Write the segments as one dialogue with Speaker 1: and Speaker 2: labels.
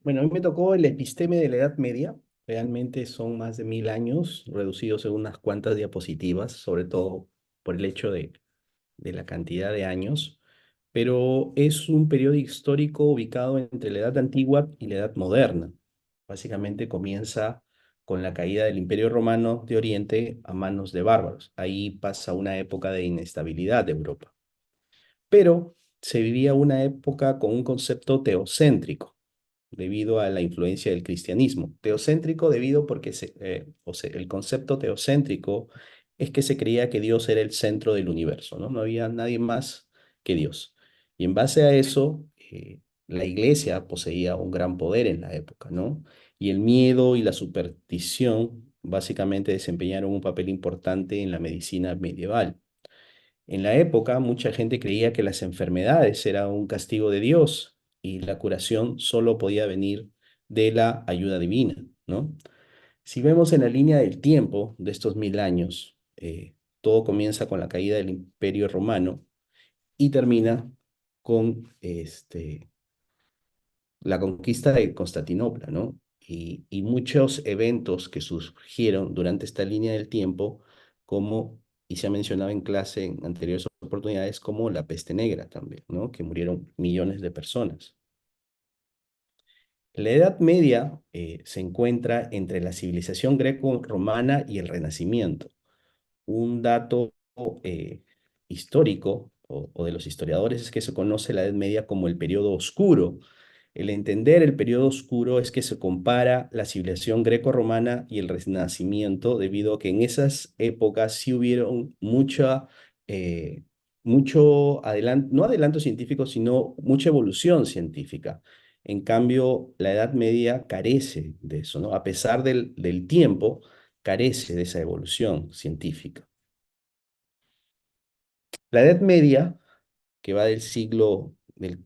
Speaker 1: Bueno, a mí me tocó el episteme de la Edad Media. Realmente son más de 1000 años, reducidos en unas cuantas diapositivas, sobre todo por el hecho de la cantidad de años. Pero es un periodo histórico ubicado entre la Edad Antigua y la Edad Moderna. Básicamente comienza con la caída del Imperio Romano de Oriente a manos de bárbaros. Ahí pasa una época de inestabilidad de Europa. Pero se vivía una época con un concepto teocéntrico debido a la influencia del cristianismo. Teocéntrico debido porque el concepto teocéntrico es que se creía que Dios era el centro del universo, ¿no? No había nadie más que Dios. Y en base a eso, la iglesia poseía un gran poder en la época, ¿no? Y el miedo y la superstición básicamente desempeñaron un papel importante en la medicina medieval. En la época, mucha gente creía que las enfermedades eran un castigo de Dios y la curación solo podía venir de la ayuda divina, ¿no? Si vemos en la línea del tiempo de estos 1000 años, todo comienza con la caída del Imperio Romano y termina con la conquista de Constantinopla, ¿no? Y muchos eventos que surgieron durante esta línea del tiempo, como, y se ha mencionado en clase en anteriores oportunidades, como la peste negra también, ¿no? Que murieron millones de personas. La Edad Media se encuentra entre la civilización greco-romana y el Renacimiento. Un dato eh, histórico o de los historiadores es que se conoce la Edad Media como el periodo oscuro. El entender el periodo oscuro es que se compara la civilización greco-romana y el Renacimiento, debido a que en esas épocas sí hubieron eh, mucho adelanto, no adelanto científico, sino mucha evolución científica. En cambio, la Edad Media carece de eso, ¿no? A pesar del tiempo, carece de esa evolución científica. La Edad Media, que va del siglo V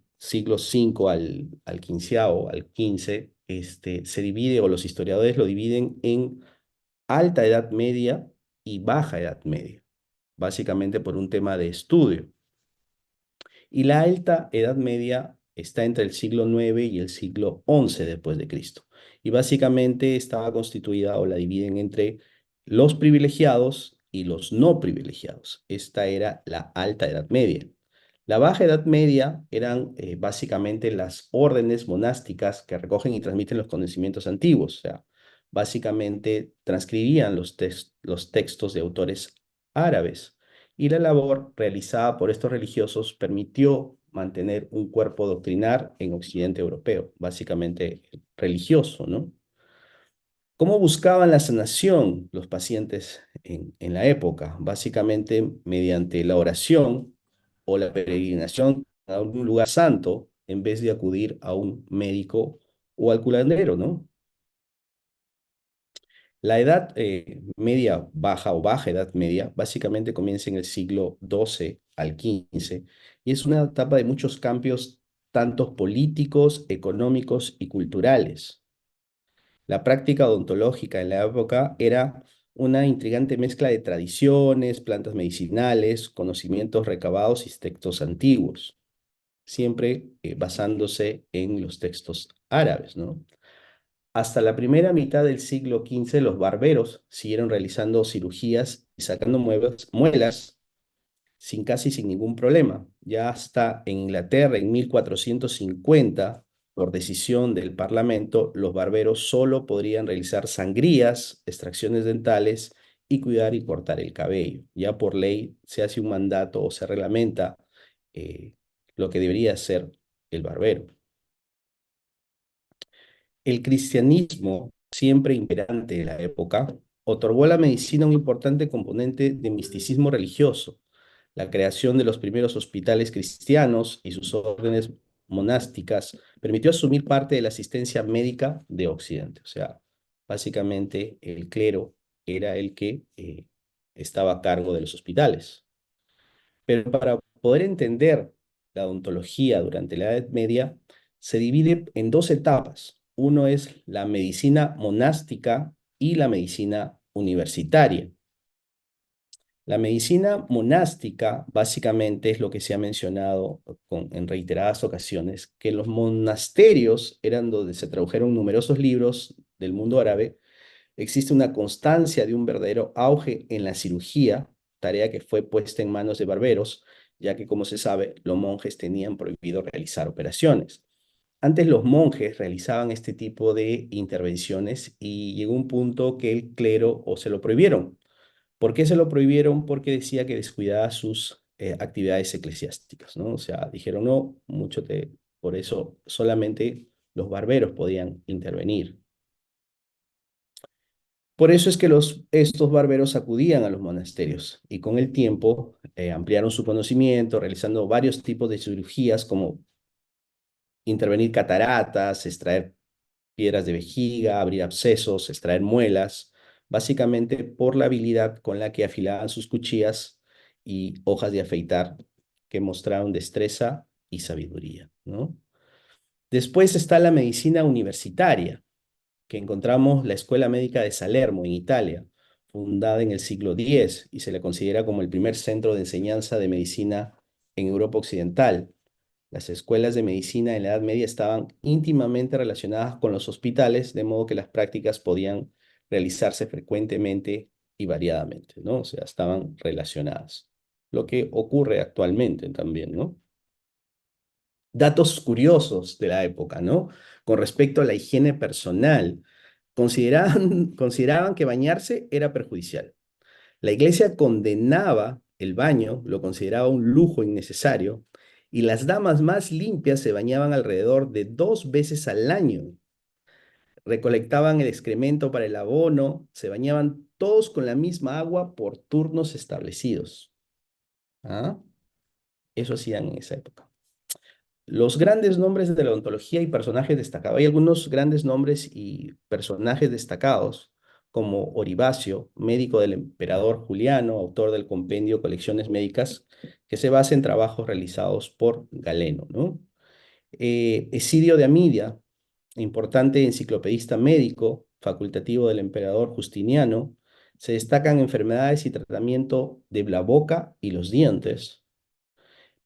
Speaker 1: al quinceavo, al XV, se divide, o los historiadores lo dividen en alta Edad Media y baja Edad Media, básicamente por un tema de estudio. Y la alta Edad Media está entre el siglo IX y el siglo XI después de Cristo. Y básicamente estaba constituida, o la dividen entre los privilegiados y los no privilegiados. Esta era la alta Edad Media. La baja Edad Media eran básicamente las órdenes monásticas que recogen y transmiten los conocimientos antiguos. O sea, básicamente transcribían los textos de autores árabes, y la labor realizada por estos religiosos permitió mantener un cuerpo doctrinar en Occidente europeo, básicamente religioso, ¿no? ¿Cómo buscaban la sanación los pacientes en la época? Básicamente mediante la oración o la peregrinación a un lugar santo, en vez de acudir a un médico o al curandero, ¿no? La edad media baja o baja edad media básicamente comienza en el siglo XII al XV y es una etapa de muchos cambios, tanto políticos, económicos y culturales. La práctica odontológica en la época era una intrigante mezcla de tradiciones, plantas medicinales, conocimientos recabados y textos antiguos, siempre basándose en los textos árabes, ¿no? Hasta la primera mitad del siglo XV, los barberos siguieron realizando cirugías y sacando muelas sin ningún problema. Ya hasta en Inglaterra, en 1450, por decisión del Parlamento, los barberos solo podrían realizar sangrías, extracciones dentales y cuidar y cortar el cabello. Ya por ley se hace un mandato o se reglamenta eh, lo que debería hacer el barbero. El cristianismo, siempre imperante de la época, otorgó a la medicina un importante componente de misticismo religioso. La creación de los primeros hospitales cristianos y sus órdenes monásticas permitió asumir parte de la asistencia médica de Occidente. O sea, básicamente el clero era el que estaba a cargo de los hospitales. Pero para poder entender la odontología durante la Edad Media, se divide en dos etapas. Uno es la medicina monástica y la medicina universitaria. La medicina monástica básicamente es lo que se ha mencionado en reiteradas ocasiones, que los monasterios eran donde se tradujeron numerosos libros del mundo árabe. Existe una constancia de un verdadero auge en la cirugía, tarea que fue puesta en manos de barberos, ya que, como se sabe, los monjes tenían prohibido realizar operaciones. Antes los monjes realizaban este tipo de intervenciones y llegó un punto que el clero o se lo prohibieron. ¿Por qué se lo prohibieron? Porque decía que descuidaba sus actividades eclesiásticas, ¿no? O sea, dijeron no, por eso solamente los barberos podían intervenir. Por eso es que estos barberos acudían a los monasterios y con el tiempo ampliaron su conocimiento, realizando varios tipos de cirugías como intervenir cataratas, extraer piedras de vejiga, abrir abscesos, extraer muelas, básicamente por la habilidad con la que afilaban sus cuchillas y hojas de afeitar que mostraron destreza y sabiduría, ¿no? Después está la medicina universitaria, que encontramos la Escuela Médica de Salermo en Italia, fundada en el siglo X y se le considera como el primer centro de enseñanza de medicina en Europa Occidental. Las escuelas de medicina en la Edad Media estaban íntimamente relacionadas con los hospitales, de modo que las prácticas podían realizarse frecuentemente y variadamente, ¿no? O sea, estaban relacionadas. Lo que ocurre actualmente también, ¿no? Datos curiosos de la época, ¿no? Con respecto a la higiene personal, consideraban que bañarse era perjudicial. La iglesia condenaba el baño, lo consideraba un lujo innecesario, y las damas más limpias se bañaban alrededor de 2 veces al año. Recolectaban el excremento para el abono, se bañaban todos con la misma agua por turnos establecidos. ¿Ah? Eso hacían en esa época. Los grandes nombres de la ontología y personajes destacados. Hay algunos grandes nombres y personajes destacados, como Oribacio, médico del emperador Juliano, autor del compendio Colecciones Médicas, que se basa en trabajos realizados por Galeno, ¿no? Esidio de Amidia, importante enciclopedista médico, facultativo del emperador Justiniano, se destacan enfermedades y tratamiento de la boca y los dientes.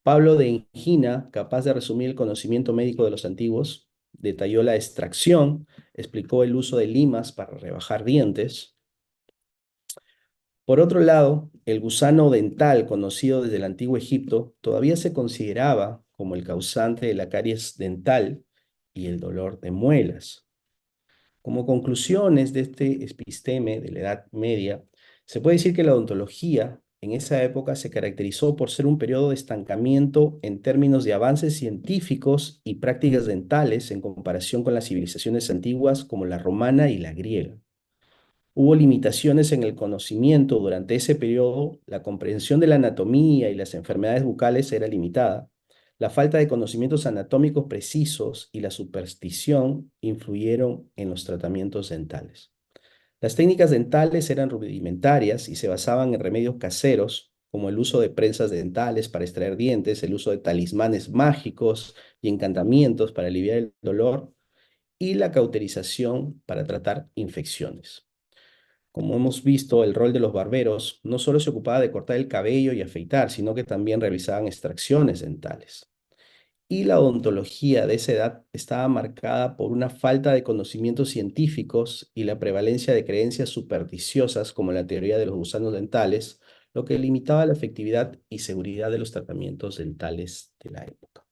Speaker 1: Pablo de Engina, capaz de resumir el conocimiento médico de los antiguos, detalló la extracción, explicó el uso de limas para rebajar dientes. Por otro lado, el gusano dental, conocido desde el antiguo Egipto, todavía se consideraba como el causante de la caries dental y el dolor de muelas. Como conclusiones de este episteme de la Edad Media, se puede decir que la odontología en esa época se caracterizó por ser un periodo de estancamiento en términos de avances científicos y prácticas dentales en comparación con las civilizaciones antiguas como la romana y la griega. Hubo limitaciones en el conocimiento durante ese periodo, la comprensión de la anatomía y las enfermedades bucales era limitada. La falta de conocimientos anatómicos precisos y la superstición influyeron en los tratamientos dentales. Las técnicas dentales eran rudimentarias y se basaban en remedios caseros, como el uso de prensas dentales para extraer dientes, el uso de talismanes mágicos y encantamientos para aliviar el dolor y la cauterización para tratar infecciones. Como hemos visto, el rol de los barberos no solo se ocupaba de cortar el cabello y afeitar, sino que también realizaban extracciones dentales. Y la odontología de esa edad estaba marcada por una falta de conocimientos científicos y la prevalencia de creencias supersticiosas como la teoría de los gusanos dentales, lo que limitaba la efectividad y seguridad de los tratamientos dentales de la época.